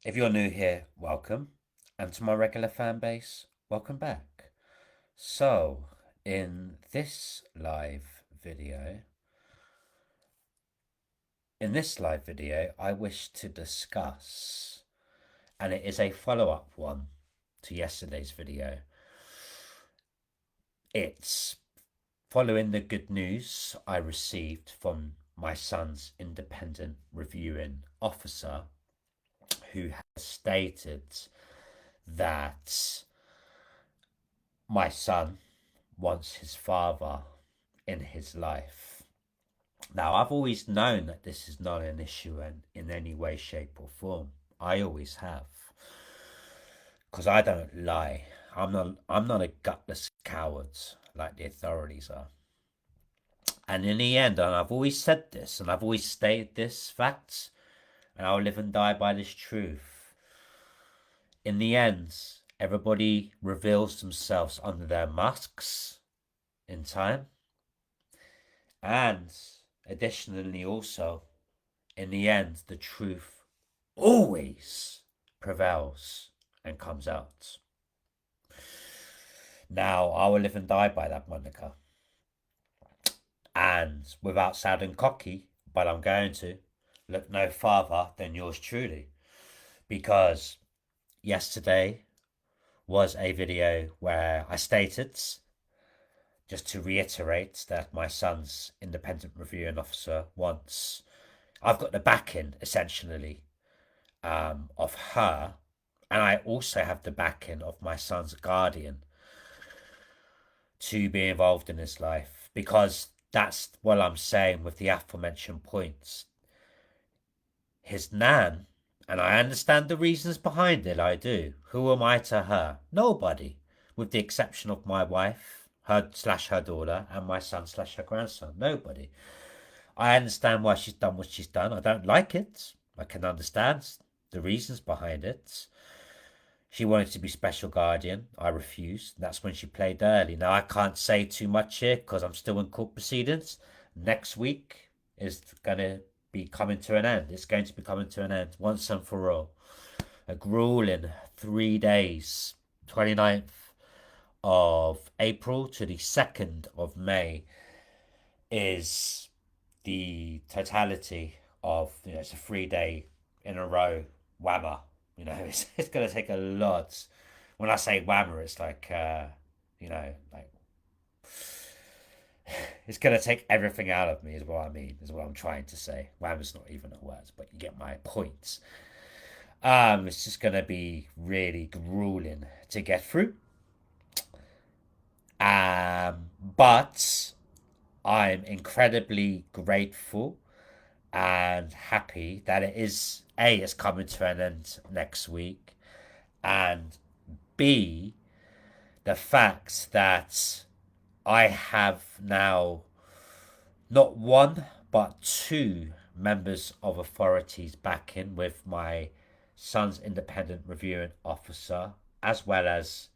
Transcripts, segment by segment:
If you're new here, welcome. And to my regular fan base, welcome back. So, in this live video, I wish to discuss, and it is a follow-up one to yesterday's video. It's following the good news I received from my son's independent reviewing officer, who has stated that my son wants his father in his life. Now, I've always known that this is not an issue in any way, shape, or form. I always have, because I don't lie. I'm not a gutless coward like the authorities are. And in the end, and I've always said this, and I've always stated this fact, and I'll live and die by this truth. In the end, everybody reveals themselves under their masks in time. And additionally, also, in the end, the truth always prevails and comes out. Now, I will live and die by that moniker. And without sounding cocky, but I'm going to, look no farther than yours truly. Because yesterday was a video where I stated, just to reiterate, that my son's independent reviewing officer wants, I've got the backing, essentially, of her, and I also have the backing of my son's guardian to be involved in his life, because that's what I'm saying with the aforementioned points. His nan, and I understand the reasons behind it, I do. Who am I to her? Nobody, with the exception of my wife, her daughter, and my son her grandson. Nobody. I understand why she's done what she's done. I don't like it. I can understand the reasons behind it. She wanted to be special guardian. I refused. That's when she played early. Now, I can't say too much here because I'm still in court proceedings. Next week is going to be coming to an end. It's going to be coming to an end once and for all. A grueling 3 days, 29th of April to the 2nd of May, is the totality of, it's a 3 day in a row whammer. It's going to take a lot. When I say whammer, it's like, like it's going to take everything out of me, is what I mean, is what I'm trying to say. Whammer's not even a word, but you get my points. It's just going to be really grueling to get through. But I'm incredibly grateful and happy that it's coming to an end next week, and B, the fact that I have now not one but two members of authorities backing, with my son's independent reviewing officer as well as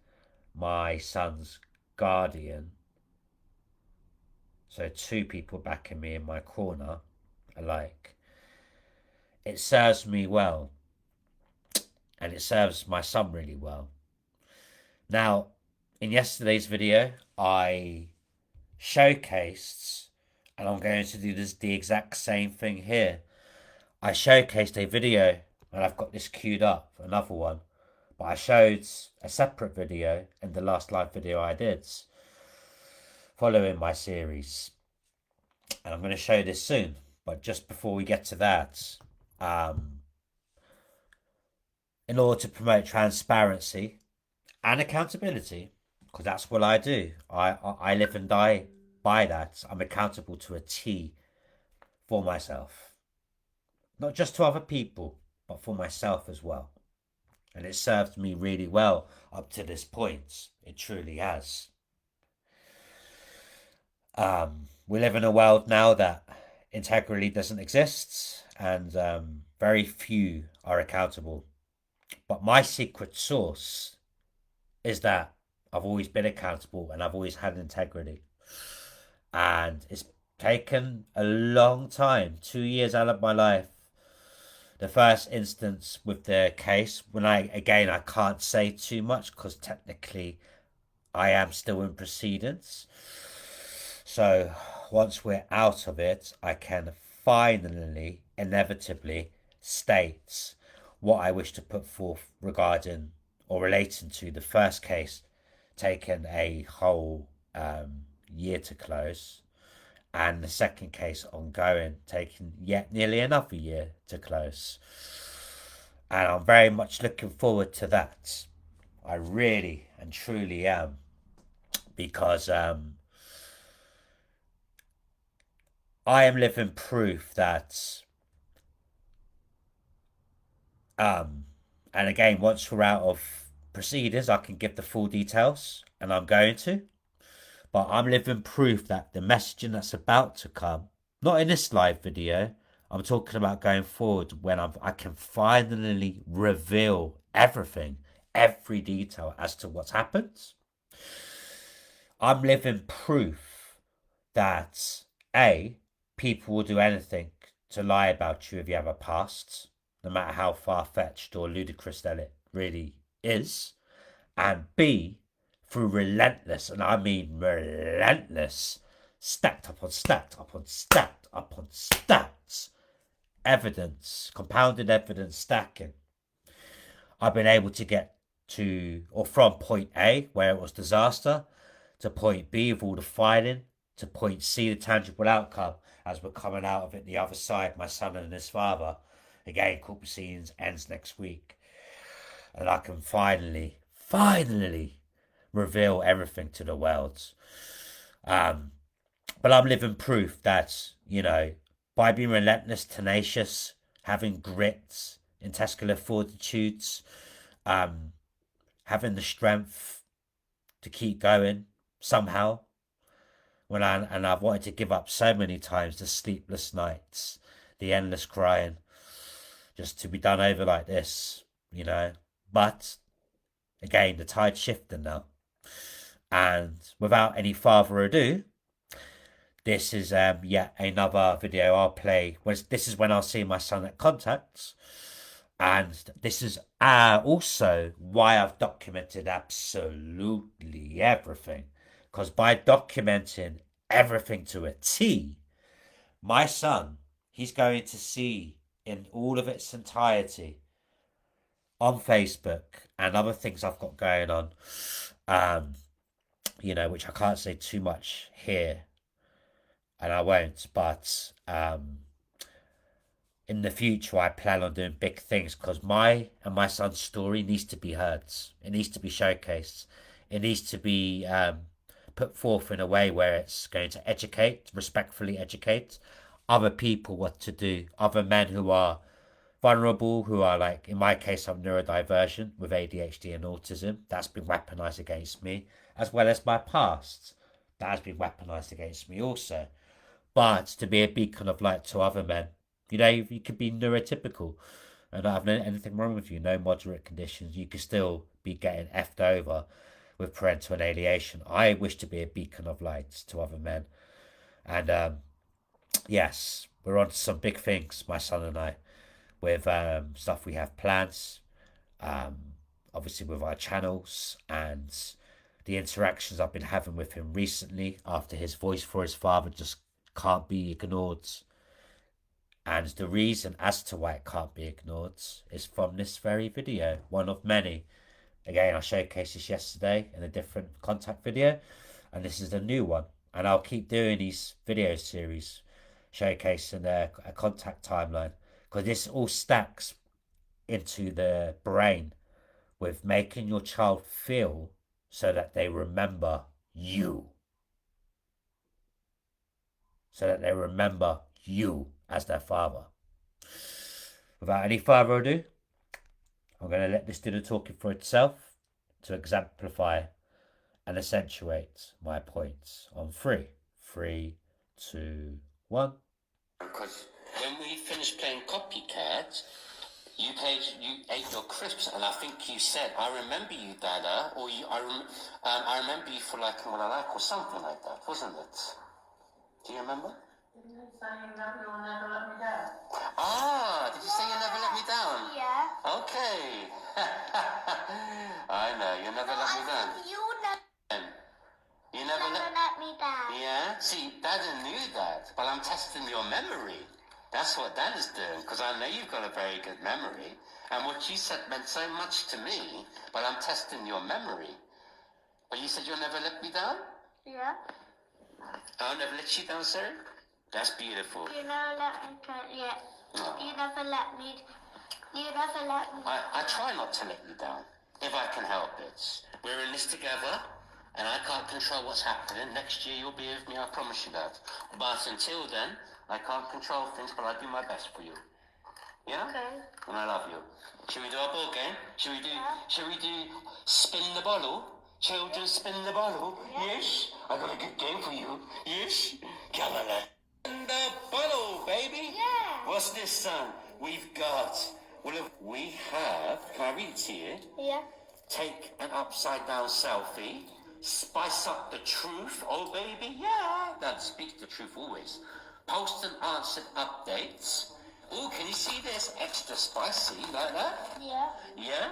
my son's guardian. So two people backing me in my corner alike. It serves me well, and it serves my son really well. Now, in yesterday's video, I showcased, and I'm going to do the exact same thing here. I showcased a video, and I've got this queued up, another one, but I showed a separate video in the last live video I did, following my series. And I'm going to show this soon, but just before we get to that, in order to promote transparency and accountability, because that's what I do. I live and die by that. I'm accountable to a T for myself, not just to other people, but for myself as well. And it served me really well up to this point. It truly has. We live in a world now that integrity doesn't exist, and very few are accountable. But my secret sauce is that I've always been accountable and I've always had integrity. And it's taken a long time, 2 years out of my life, The first instance with the case, when I can't say too much because technically I am still in proceedings. So once we're out of it, I can finally, inevitably state what I wish to put forth regarding or relating to the first case, taking a whole year to close, and the second case ongoing, taking yet nearly another year to close. And I'm very much looking forward to that. I really and truly am, because I am living proof that, and again, once we're out of proceedings, I can give the full details, and I'm going to. But I'm living proof that the messaging that's about to come, not in this live video, I'm talking about going forward when I can finally reveal everything, every detail as to what's happened. I'm living proof that A, people will do anything to lie about you if you have a past, no matter how far-fetched or ludicrous that it really is. And B, through relentless, and I mean relentless, stacked upon stacked upon stacked upon stacked evidence, compounded evidence stacking, I've been able to get to, or from point A, where it was disaster, to point B with all the fighting, to point C, the tangible outcome, as we're coming out of it the other side, my son and his father. Again, court proceedings ends next week. And I can finally reveal everything to the world. But I'm living proof that, by being relentless, tenacious, having grit, intestinal fortitudes, having the strength to keep going somehow. And I've wanted to give up so many times, the sleepless nights, the endless crying, just to be done over like this, But again, the tide's shifting now. And without any further ado, this is yet another video I'll play. This is when I'll see my son at Contacts. And this is also why I've documented absolutely everything. Because by documenting everything to a T, my son, he's going to see in all of its entirety on Facebook and other things I've got going on, which I can't say too much here, and I won't, but in the future I plan on doing big things, because my son's story needs to be heard. It needs to be showcased. It needs to be put forth in a way where it's going to educate, respectfully educate other people what to do, other men who are vulnerable, who are, like, in my case, I'm neurodivergent with ADHD and autism. That's been weaponized against me, as well as my past. That has been weaponized against me also. But to be a beacon of light to other men, you could be neurotypical and not have anything wrong with you, no moderate conditions. You could still be getting effed over with parental alienation. I wish to be a beacon of light to other men. And yes, we're on to some big things, my son and I, with stuff we have plans, obviously with our channels and the interactions I've been having with him recently after his voice for his father just can't be ignored. And the reason as to why it can't be ignored is from this very video, one of many. Again, I showcased this yesterday in a different contact video, and this is the new one. And I'll keep doing these video series showcasing a contact timeline, because this all stacks into the brain with making your child feel so that they remember you. So that they remember you as their father. Without any further ado, I'm going to let this do the talking for itself to exemplify and accentuate my points on 3. 3, 2, 1. Because when we finished playing Copycat, you ate your crisps, and I think you said, "I remember you, Dada," or I remember you for like what I like, or something like that, wasn't it? Do you remember? Didn't you say you'll never let me down? Ah, did you say you'll never let me down? Yeah. Okay. I know, you'll never let me down. You never let me down. Yeah? See, Dad knew that, but I'm testing your memory. That's what Dad is doing, because I know you've got a very good memory. And what you said meant so much to me, but I'm testing your memory. But you said you'll never let me down? Yeah. I'll never let you down, sir? That's beautiful. You never let me down, yeah. Oh. You never let me. I try not to let you down, if I can help it. We're in this together, and I can't control what's happening. Next year you'll be with me, I promise you that. But until then, I can't control things, but I do my best for you. Yeah? Okay. And I love you. Should we do a ball game? Should we do spin the bottle? Children spin the bottle? Yeah. Yes? I got a good game for you. Yes? Come on, let's spin the bottle, baby. Yeah. What's this, son? We've got... Well, we have... Can I read it to you? Yeah. Take an upside-down selfie. Spice up the truth. Oh, baby, yeah. That speaks the truth always. Post and answered updates. Oh, can you see this? Extra spicy, like that? Yeah. Yeah?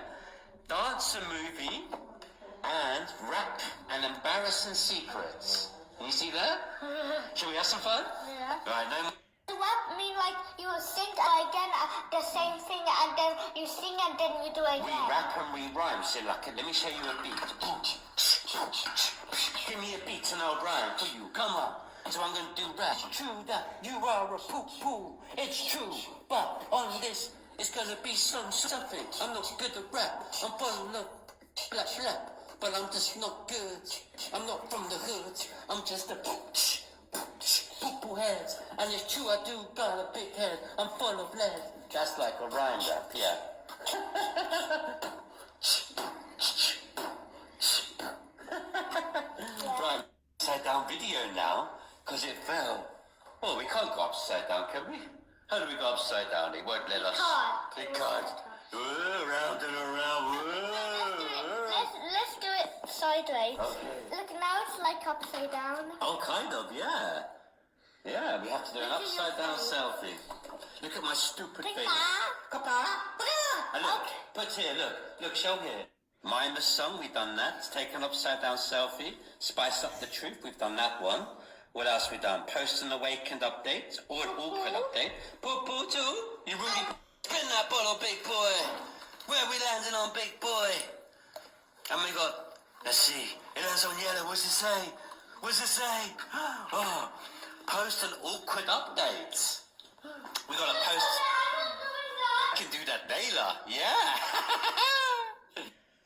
Dance a movie and rap an embarrassing secrets. Can you see that? Shall we have some fun? Yeah. Right, no more. What mean like you sing again the same thing and then you sing and then you do it We again? rap and we rhyme. So like, let me show you a beat. Give me a beat and I'll rhyme for you. Come on. So I'm gonna do rap. It's true that you are a poo-poo. It's true, but on this, it's gonna be something. I'm not good at rap. I'm full of blap blap, but I'm just not good. I'm not from the hood. I'm just a poo-poo head. And it's true, I do got a big head. I'm full of lead. That's like a rhyme rap, yeah. Right, upside down video now. Because it fell. Oh, we can't go upside down, can we? How do we go upside down? It won't let us. Can't. It can't. Round and around. Let's do it sideways. Okay. Look, now it's like upside down. Oh, kind of, yeah. Yeah, we have to do an upside down selfie. Look at my stupid face. And look, put here, look, show here. Mind the song, we've done that. Take an upside down selfie. Spice up the truth, we've done that one. What else we done? Post an awakened update or an awkward update. Poo-poo too? You really spin that bottle, big boy. Where are we landing on, big boy? And we got, let's see, it lands on yellow. What's it say? What's it say? Oh, post an awkward update. We got to post. I can do that, Dayla. Yeah.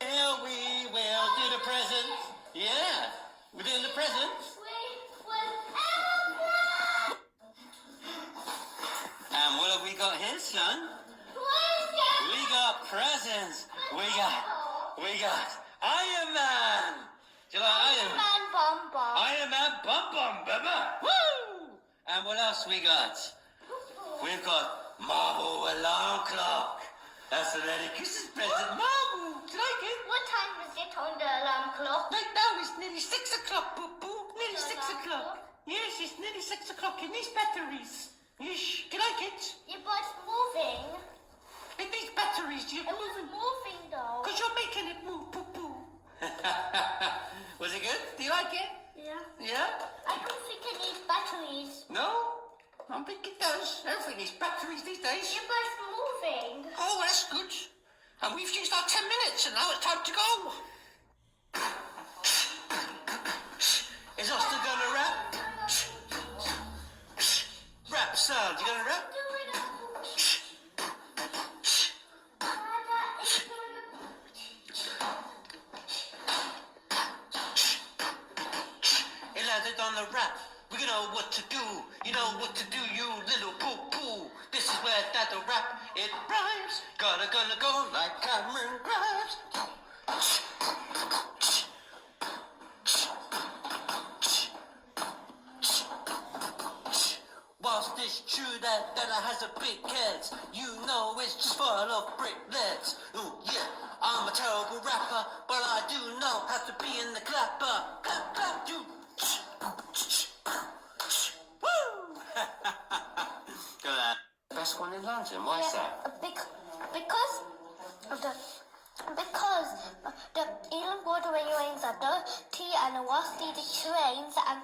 Yeah, we will do the present. Yeah, we're doing the present. And what have we got here, son? We got presents. We got Iron Man. Do you like Iron Man? Iron Man, bum, baby. Woo! And what else we got? We've got Marble alarm clock. That's a Merry Christmas present. Marble, do you like it? What time is it on the alarm clock? Right now it's nearly 6 o'clock, boo-boo. Nearly 6 o'clock. Yes, it's nearly 6 o'clock. It needs batteries. Yes, do you like it? Yeah, but it's moving. It needs batteries. It was moving though. Because you're making it move, poo-poo. Was it good? Do you like it? Yeah. Yeah? I don't think it needs batteries. No? I think it does. Everything needs batteries these days. Yeah, but it's moving. Oh, well, that's good. And we've used our 10 minutes, and now it's time to go. Is Austin going to rap? Rap, son. You going to rap? It landed on the rap. We know what to do. You know what to do, you little poo-poo. This is where that the rap, it rhymes. Gonna go like Cameron Grimes. Whilst it's true that Della has a big head, you know it's just full of bricklets. Ooh, yeah, I'm a terrible rapper, but I do know how to be in the clapper. Clap, clap, do. Woo! because the Ealing waterway trains are dirty and rusty the trains and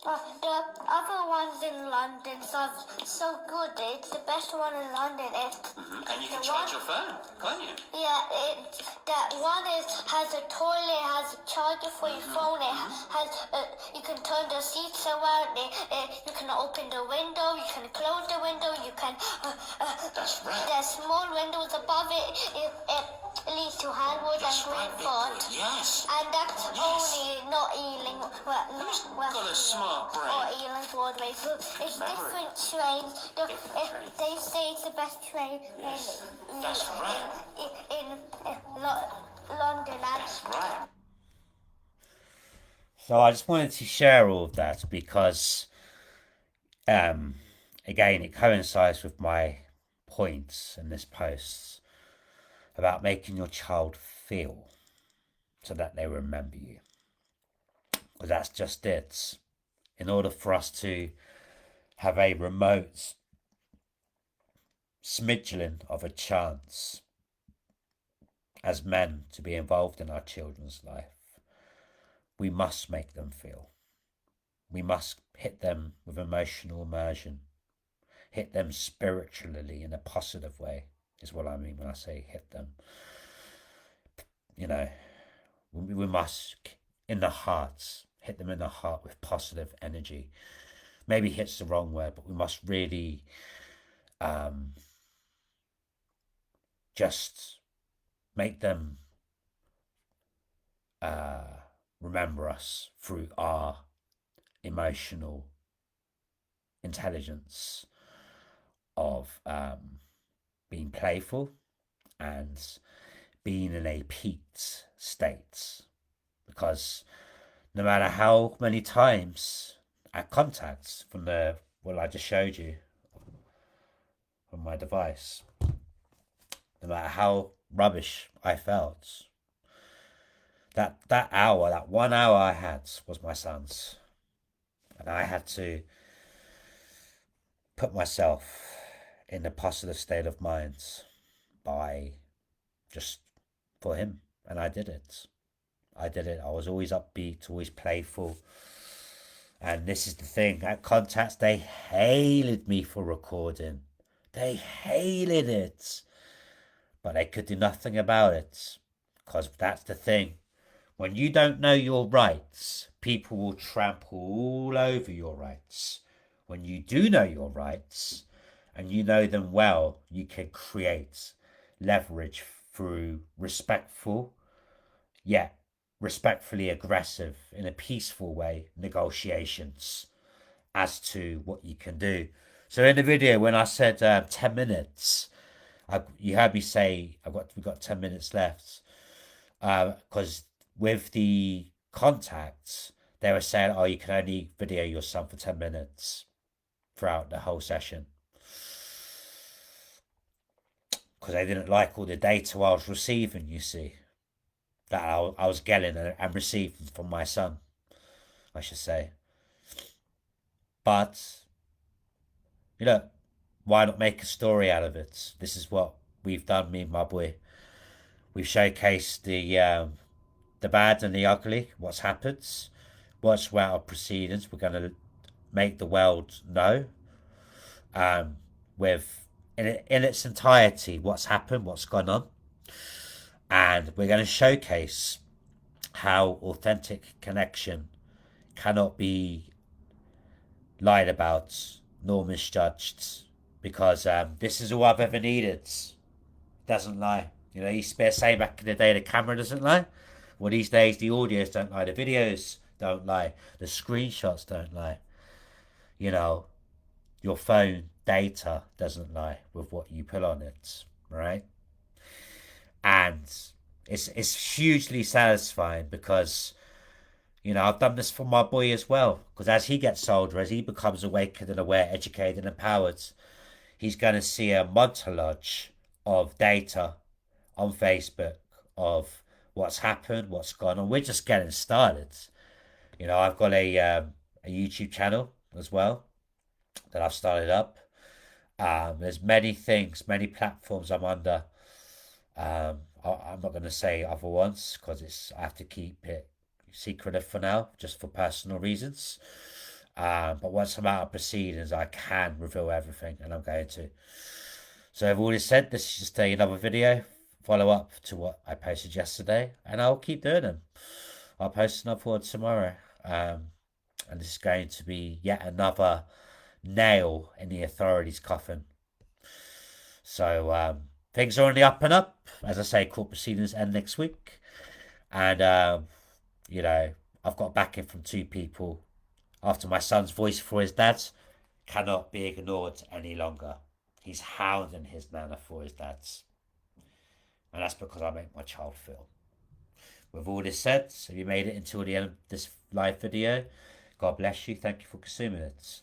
the other ones in London are so good. It's the best one in London. And you can charge your phone, can't you? Yeah, that one has a toilet, has a charger for your phone. It has you can turn the seats around. You can open the window. You can close the window. You can. That's right. There's small windows above it. It leads to Hagwood and Greenford. Yes. And that's only not Ealing. Got a smart brain. Or Ealing Broadway. So it's different trains. They say it's the best train That's right. in London. That's right. So I just wanted to share all of that because, again, it coincides with my points in this post about making your child feel so that they remember you. Because that's just it. In order for us to have a remote smidgen of a chance as men to be involved in our children's life, we must make them feel. We must hit them with emotional immersion, hit them spiritually in a positive way, is what I mean when I say hit them. You know, we must, in the hearts, hit them in the heart with positive energy. Maybe hit's the wrong word, but we must really just make them remember us through our emotional intelligence of being playful and being in a peaked state. Because no matter how many times at contacts from the, well, I just showed you from my device, no matter how rubbish I felt, that hour, that 1 hour I had was my son's. And I had to put myself in a positive state of mind by just for him. And I did it. I was always upbeat, always playful. And this is the thing, at contacts, they hated me for recording. They hated it. But they could do nothing about it. Because that's the thing. When you don't know your rights, people will trample all over your rights. When you do know your rights, and you know them well, you can create leverage through respectful, yet respectfully aggressive, in a peaceful way, negotiations as to what you can do. So in the video, when I said 10 minutes, you heard me say we've got 10 minutes left, because with the contacts, they were saying, oh, you can only video your son for 10 minutes throughout the whole session. Because they didn't like all the data I was receiving, you see. That I was getting and receiving from my son, I should say. But, you know, why not make a story out of it? This is what we've done, me and my boy. We've showcased the bad and the ugly, what's happened, what's throughout our proceedings. We're going to make the world know with in its entirety what's happened, what's gone on. And we're going to showcase how authentic connection cannot be lied about nor misjudged, because this is all I've ever needed. It doesn't lie. You know, you used to say back in the day the camera doesn't lie. Well, these days the audios don't lie, the videos don't lie, the screenshots don't lie. You know, your phone data doesn't lie with what you put on it, right? And it's hugely satisfying because, you know, I've done this for my boy as well. Because as he gets older, as he becomes awakened and aware, educated and empowered, he's going to see a montage of data on Facebook of what's happened, what's gone on. We're just getting started. You know, I've got a YouTube channel as well that I've started up. There's many things, many platforms I'm under. I'm not going to say other ones because I have to keep it secretive for now, just for personal reasons. But once I'm out of proceedings, I can reveal everything, and I'm going to. So I've already said this is just another video, follow up to what I posted yesterday, and I'll keep doing them. I'll post another one tomorrow, and this is going to be yet another nail in the authorities' coffin. So things are on the up and up. As I say, court proceedings end next week, and you know, I've got backing from two people. After my son's voice for his dad cannot be ignored any longer. He's hounding his nana for his dad's, and that's because I make my child feel. With all this said, if you made it until the end of this live video, God bless you. Thank you for consuming it.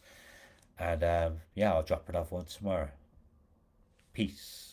And yeah, I'll drop another one tomorrow. Peace.